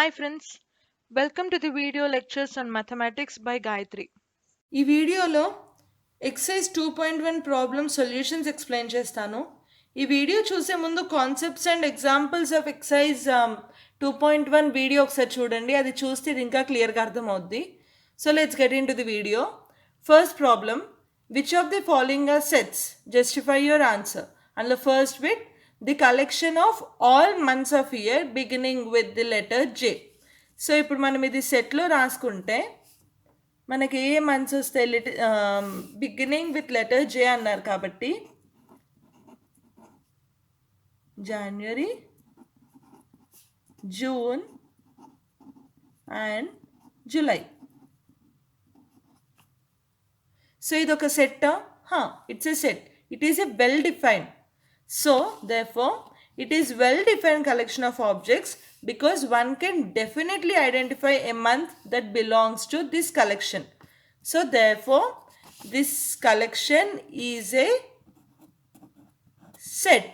Hi friends, welcome to the video lectures on mathematics by Gayatri. ఈ వీడియోలో excise 2.1 problem solutions explain చేస్తాను. ఈ video చూసే ముందు concepts and examples of exercise 2.1 video ఒకసారి చూడండి. అది చూస్తే ఇది ఇంకా క్లియర్గా అర్థమవుద్ది. So let's get into the video. First problem, which of the following are sets? Justify your answer. And the first bit, the collection of all months of year beginning with the letter J. So ఇప్పుడు మనం ఇది సెట్లో రాసుకుంటే మనకి ఏ months వస్తాయి? Beginning with letter J అన్నారు కాబట్టి జనవరి, జూన్ అండ్ జూలై. సో ఇది ఒక సెట్టా? It's a set. It is a well defined. So therefore it is well defined collection of objects because one can definitely identify a month that belongs to this collection. So therefore this collection is a set.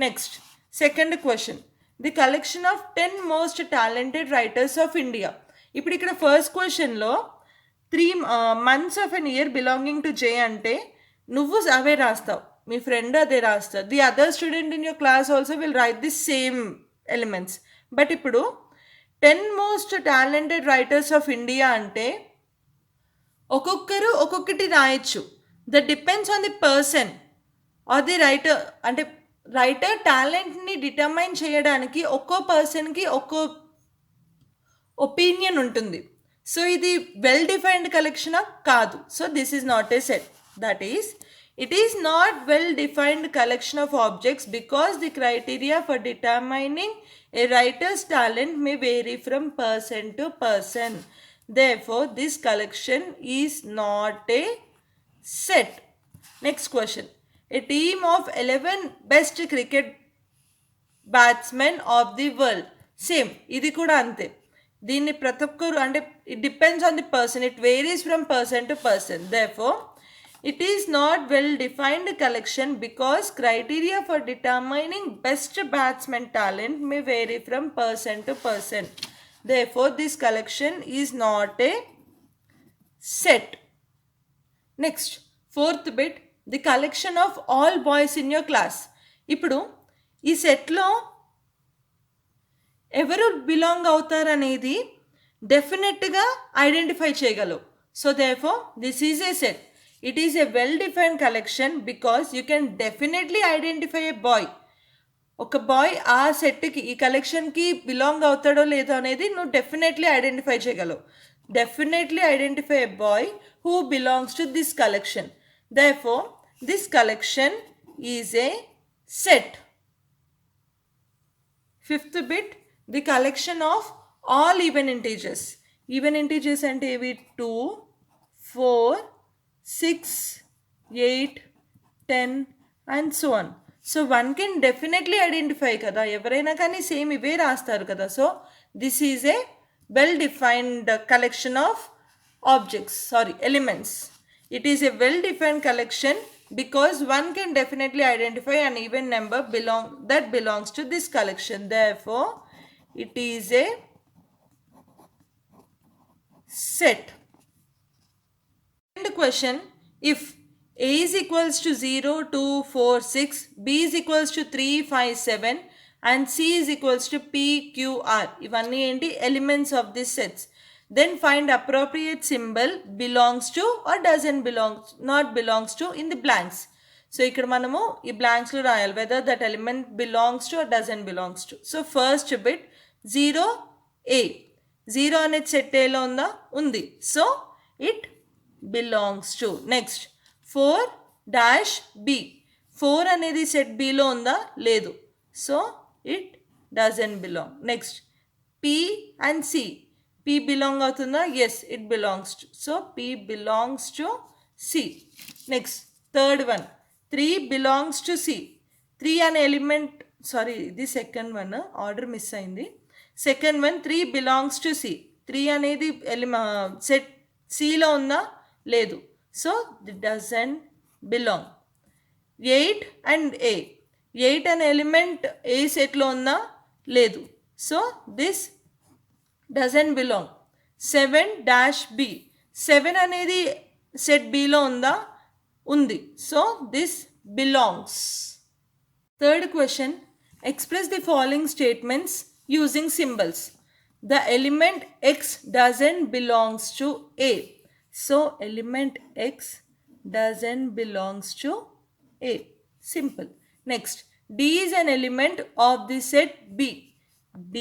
Next, second question, the collection of 10 most talented writers of India. ఇప్పుడు ఇక్కడ first క్వశ్చన్లో 3 months of an year belonging to J అంటే నువ్వు అవే రాస్తావు, మీ friend అదే రాస్తారు. The other student in your class also will write the same elements. But ఇప్పుడు 10 most talented writers of India అంటే ఒక్కొక్కరు ఒక్కొక్కటి రాయొచ్చు. That depends on the person are the writer. అంటే రైటర్ టాలెంట్ని డిటర్మైన్ చేయడానికి ఒక్కో పర్సన్కి ఒక్కో ఒపీనియన్ ఉంటుంది. సో ఇది వెల్ డిఫైన్డ్ కలెక్షనా? కాదు. So this is not a set. That is, it is not well defined collection of objects because the criteria for determining a writer's talent may vary from person to person. Therefore this collection is not a set. Next question, a team of 11 best cricket batsmen of the world. Same, ఇది కూడా అంతే. దీన్ని ప్రతి ఒక్కరు అంటే it depends on the person, it varies from person to person. Therefore it is not well defined collection because criteria for determining best batsman talent may vary from person to person. Therefore this collection is not a set. Next, fourth bit, the collection of all boys in your class. ఇప్పుడు ఈ సెట్లో ఎవరు belong అవుతారనేది డెఫినెట్గా identify చేయగలవు. So therefore this is a set. It is a well-defined collection because you can definitely identify a boy. ఒక bye ఆ సెట్కి, ఈ కలెక్షన్కి బిలాంగ్ అవుతాడో లేదో అనేది నువ్వు డెఫినెట్లీ ఐడెంటిఫై చేయగలవు. Definitely identify a boy who belongs to this collection. therefore this collection is a set. Fifth bit, the collection of all even integers. Even integers అంటే ఇవి 2, 4, 6, 8, 10 and so on. So one can definitely identify కదా, ఎవరైనా కానీ same ఇవే రాస్తారు కదా. So this is a well defined collection of objects, elements. It is a well defined collection because one can definitely identify an even number that belongs to this collection. Therefore it is a set. Second question, if a is equals to 0, 2, 4, 6, b is equals to 3, 5, 7 and c is equals to p, q, r, ఇవన్నీ ఏంటి? Elements of this sets. then find appropriate symbol belongs to or doesn't belong, not belongs to in the blanks. So ఇక్కడ మనము ఈ బ్లాంక్స్లో రాయాలి whether that element belongs to or doesn't belongs to. So first bit 0 a, 0 అనేది set ఏలో ఉందా? ఉంది. So it belongs to. Next 4 dash b, 4 అనేది set బిలో ఉందా? లేదు. So it doesn't belong. Next p and c, p belong అవుతుందా? Yes, it belongs to. So p belongs to c. Next third one, 3 belongs to c. 3 అనే element, ఇది second one, order miss అయింది. Second one 3 belongs to c. 3 అనేది set సిలో ఉందా? లేదు. So it doesn't belong. 8 and a, 8 అనే element ఏ సెట్లో ఉందా? లేదు. So this doesn't belong. 7-B 7 అనేది సెట్ బిలో ఉందా? ఉంది. So this belongs. Third question, express the following statements using symbols. The element x doesn't belongs to A. So element x doesn't belongs to A. Simple. Next, D is an element of the set B. D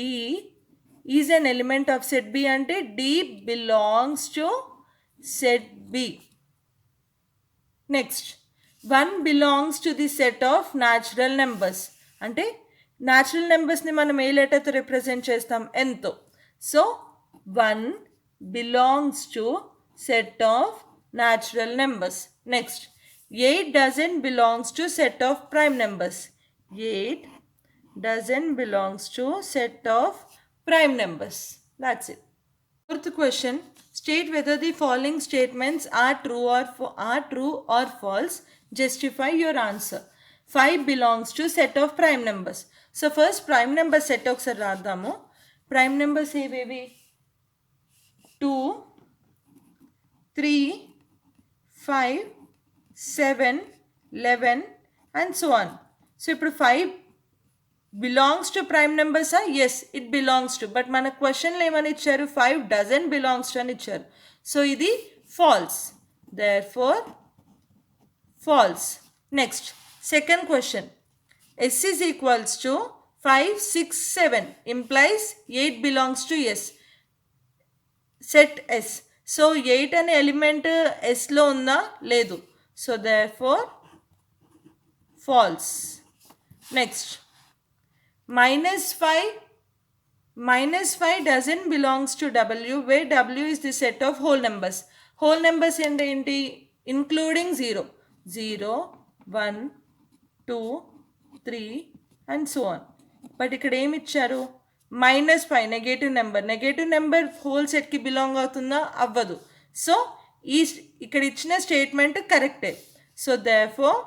is an element of set B ante D belongs to set B. Next, 1 belongs to the set of natural numbers. అంటే natural numbers ని మనం ఏ లెటర్తో represent చేస్తాం? nతో. So 1 belongs to set of natural numbers. Next, 8 doesn't belongs to set of prime numbers. 8 doesn't belongs to set of prime numbers. That's it. Fourth question, state whether the following statements are true or false. Justify your answer. 5 belongs to set of prime numbers. So first prime number set ఒకసారి రాద్దాము. Prime numbers ఏవేవి? 2, 3, 5, 7, 11 and so on. So ఇప్పుడు 5 belongs to prime numbers? Yes, it belongs to. But మన క్వశ్చన్లో ఏమని ఇచ్చారు? 5 doesn't belongs to అని ఇచ్చారు. So ఇది false. Therefore false. Next, second question, S is equals to 5, 6, 7 implies 8 belongs to S. Set S. So 8 అనే element Sలో ఉందా? లేదు. So therefore false. Next, -5 doesn't belongs to W, where W is the set of whole numbers. Whole numbers ఏంటి? Including 0. 0, 1, 2, 3 and so on. But ఇక్కడ ఏమి ఇచ్చారు? -5 negative number whole సెట్కి belong అవుతుందా? అవ్వదు. సో ఇక్కడ ఇచ్చిన స్టేట్మెంట్ కరెక్టే. So therefore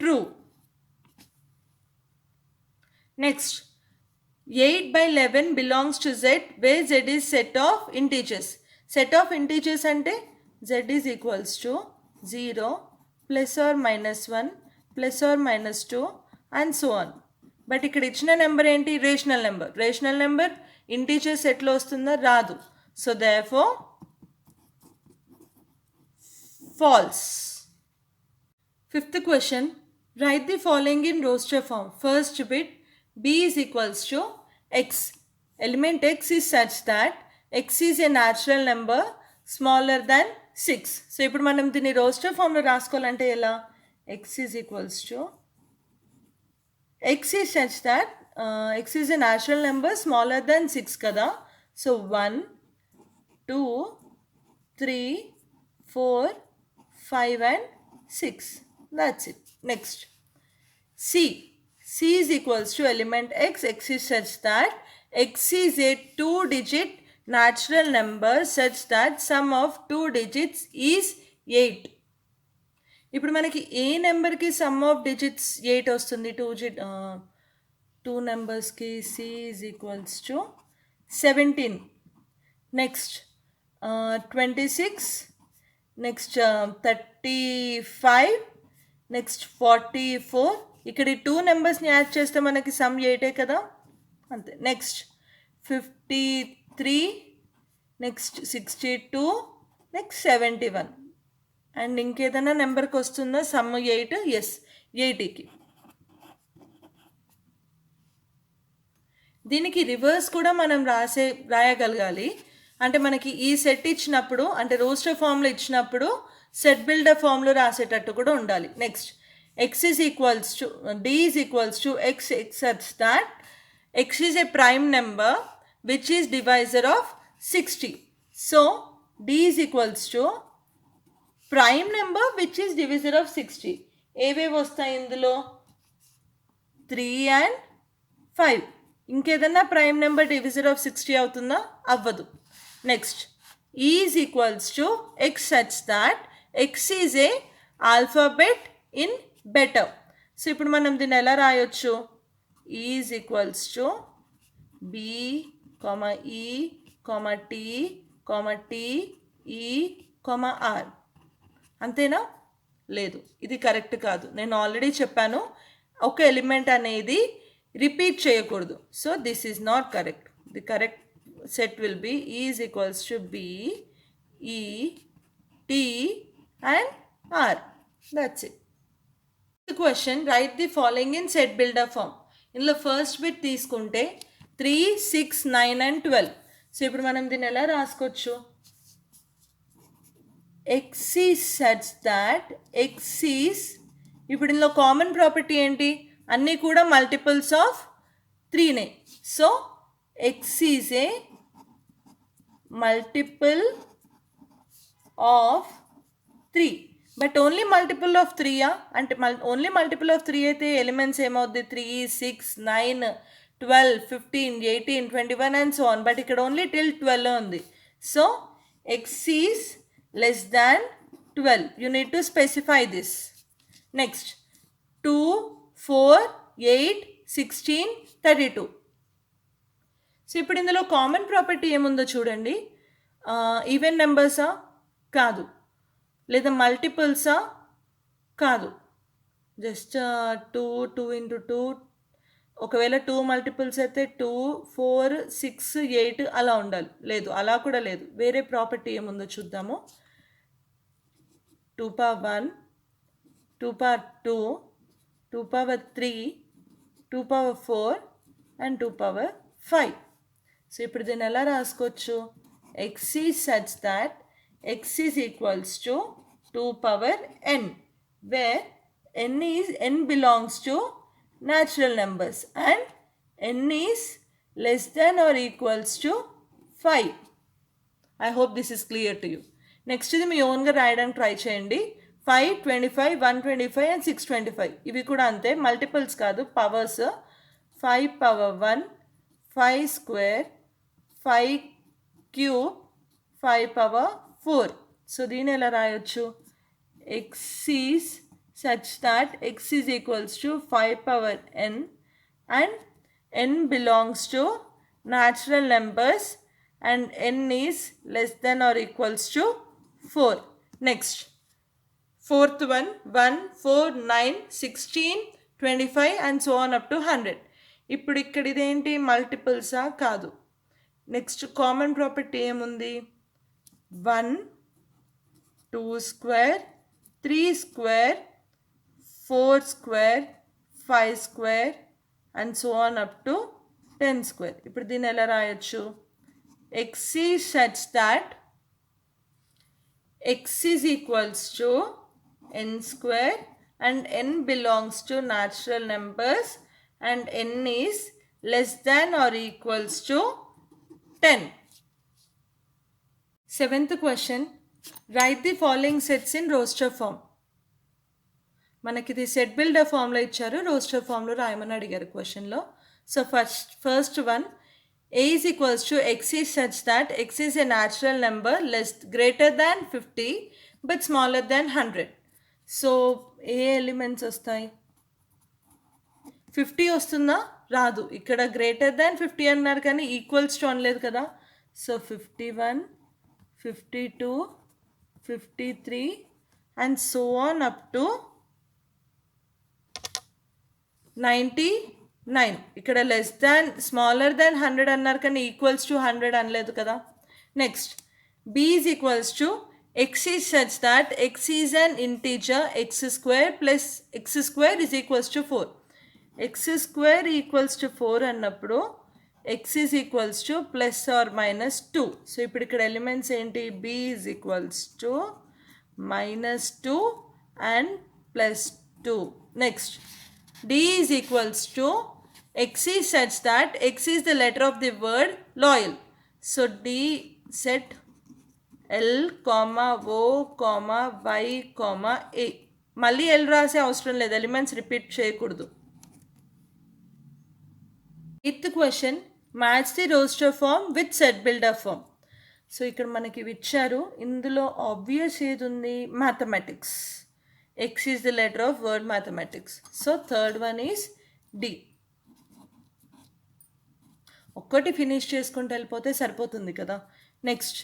true. Next, 8/11 belongs to Z, where Z is set of integers. Set of integers అంటే Z is equals to 0 plus or minus 1 plus or minus 2 and so on. But ఇక్కడ ఇచ్చిన number ఏంటి? Rational number integer సెట్లో వస్తుందా? రాదు. So therefore false. Fifth question, write the following in roster form. First bit, B is equals to X. Element X is such that X is a natural number smaller than 6. So ఇప్పుడు మనం దీన్ని roster ఫామ్లో రాసుకోవాలంటే ఎలా? X is equals to, X is such that X is a natural number smaller than 6 కదా. So 1, 2, 3, 4, 5 and 6. That's it. Next, C is equals to element X. X is such that X is a 2-digit natural number such that sum of 2 digits is 8. ఇప్పుడు మనకి ఏ నెంబర్కి some of digits 8 వస్తుంది? 2 నెంబర్స్కి. C is equals to 17. Next 26, next 35, next 44. ఇక్కడ ఈ 2 నెంబర్స్ని add చేస్తే మనకి some 8 కదా, అంతే. నెక్స్ట్ 53, నెక్స్ట్ 62, నెక్స్ట్ 71 అండ్ ఇంకేదైనా నెంబర్కి వస్తుందా సమ్ 8? ఎస్, 80కి. దీనికి రివర్స్ కూడా మనం రాయగలగాలి. అంటే మనకి ఈ సెట్ ఇచ్చినప్పుడు, అంటే రోస్టర్ ఫామ్లో ఇచ్చినప్పుడు సెట్ బిల్డర్ ఫామ్లో రాసేటట్టు కూడా ఉండాలి. Next, D is equals to X such that X is a prime number which is divisor of 60. So D is equals to prime number which is divisor of 60. ఏవేవి వస్తాయి ఇందులో? 3 and 5. ఇంకేదన్నా prime number divisor of 60 అవుతుందా? అవ్వదు. Next, E is equals to X such that X is a alphabet in better. So ఇప్పుడు మనం దీన్ని ఎలా రాయొచ్చు? E is equals to B comma E, comma T, comma T, E, comma R. అంతేనా? లేదు, ఇది కరెక్ట్ కాదు. నేను ఆల్రెడీ చెప్పాను, ఒక ఎలిమెంట్ అనేది రిపీట్ చేయకూడదు. So this is not correct. The correct set will be E is equals to B, E, T and R. That's it. The question, write the following in set builder form. ఇందులో first bit తీసుకుంటే 3, 6, 9 and 12. So ఇప్పుడు మనం దీన్ని ఎలా రాసుకోవచ్చు? X is such that X is, ఇప్పుడు ఇందులో common property ఏంటి? అన్నీ కూడా మల్టిపుల్స్ ఆఫ్ 3నే. So X is a multiple of 3. But only multiple of 3 అంటే ఓన్లీ మల్టిపుల్ ఆఫ్ 3 అయితే ఎలిమెంట్స్ ఏమవుద్ది? 3, 6, 9, 12, 15, 18, 21 అండ్ సో ఆన్. బట్ ఇక్కడ ఓన్లీ టిల్ 12 ఉంది. So X is less than 12. You need to specify this. Next, 2, 4, 8, 16, 32. So ఇప్పుడు ఇందులో common property ఏముందో చూడండి. Even నెంబర్సా? కాదు. లేదా మల్టిపుల్సా? కాదు. Just 2, 2 into 2. ఒకవేళ 2 మల్టిపుల్స్ అయితే 2, 4, 6, 8 అలా ఉండాలి. లేదు, అలా కూడా లేదు. వేరే ప్రాపర్టీ ఏముందో చూద్దాము. 2 power 1, 2 power 2, 2 power 3, 2 power 4 and 2 power 5. So ఇప్పుడు దీన్ని ఎలా రాసుకోవచ్చు? X is such that X is equals to 2 power n, where n belongs to natural numbers and n is less than or equals to 5. I hope this is clear to you. Next ఇది మీ ఓన్గా రాయడానికి try చేయండి. 5, 25, 125 and 625. ఇవి కూడా అంతే, multiples కాదు, powers. 5 power 1, 5 square, 5 cube, 5 power 4. So దీన్ని ఎలా రాయొచ్చు? X is such that X is equals to 5 power n and n belongs to natural numbers and n is less than or equals to 4. Next, fourth one, 1, 4, 9, 16, 25 and so on up to 100. ఇప్పుడు ఇక్కడ ఇదేంటి? మల్టిపుల్సా? కాదు. Next common property ఏముంది? 1, 2 square, 3 square, 4 square, 5 square and so on up to 10 square. ఇప్పుడు దీన్ని ఎలా రాయొచ్చు? X is such that X is equals to n square and n belongs to natural numbers and n is less than or equals to 10. Seventh question, write the following sets in roster form. మనకి ఇది set builder ఫామ్లో ఇచ్చారు, roster ఫామ్లో రాయమని అడిగారు క్వశ్చన్లో. So first one, A is equals to X is such that X is a natural number greater than 50 but smaller than 100. So A elements వస్తాయి? 50 వస్తుందా? రాదు. ఇక్కడ గ్రేటర్ దాన్ 50 అన్నారు కానీ ఈక్వల్స్ టు అనలేదు కదా. So 51, 52, 53 and so on up to 99. ఇక్కడ less than smaller than 100 అన్నారు కానీ ఈక్వల్స్ టు 100 అనలేదు కదా. Next, B is equals to X is such that X is an integer X square plus X square is equals to 4. X square equals to 4 అన్నప్పుడు X is equals to plus or minus 2. So ఇప్పుడు ఇక్కడ elements ఏంటి? B is equals to minus 2 and plus 2. Next, D is equals to X is such that X is the letter of the word loyal. So D set L, O, Y, A. మళ్ళీ L రాసే అవసరం లేదు, elements repeat చేయకూడదు. Eighth question, match the roster form with set builder form. So ఇక్కడ మనకి ఇవి ఇచ్చారు, ఇందులో ఆబ్వియస్ ఏది ఉంది? Mathematics. X is the letter of word mathematics. So third one is D. ఒక్కటి ఫినిష్ చేసుకుంటూ వెళ్ళిపోతే సరిపోతుంది కదా. నెక్స్ట్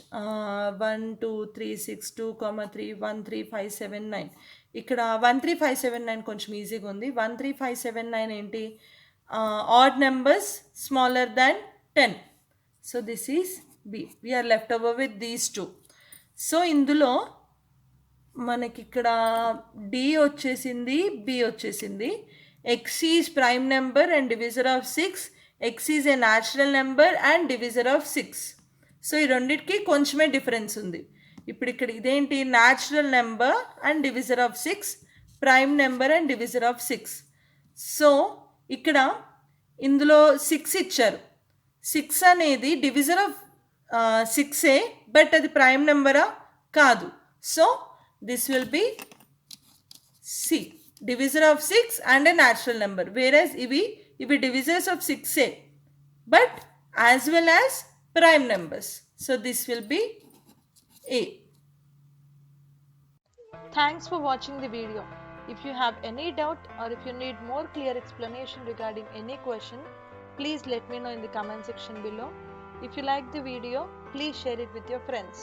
1 2 3 6 2 3 1 3 5 7 9. ఇక్కడ 1 3 5 7 9 కొంచెం ఈజీగా ఉంది. 1 3 5 7 9 ఏంటి, odd numbers smaller than 10. So this is B. We are left over with these two. So ఇందులో మనకి ఇక్కడ డి వచ్చేసింది, బి వచ్చేసింది. X is prime number and divisor of 6. X is a natural number and divisor of 6. So ఈ రెండింటికి కొంచెమే difference ఉంది. ఇప్పుడు ఇక్కడ ఇదేంటి, natural number and divisor of 6, prime number and divisor of 6. So ఇక్కడ ఇందులో 6 ఇచ్చారు. 6 అనేది డివిజర్ ఆఫ్ 6ఏ, బట్ అది ప్రైమ్ నెంబరా కాదు. So this will be C, divisor of 6 and a natural number, whereas ivi divisors of 6a but as well as prime numbers. So this will be A. Thanks for watching the video. If you have any doubt or if you need more clear explanation regarding any question, please let me know in the comment section below. If you like the video, please share it with your friends.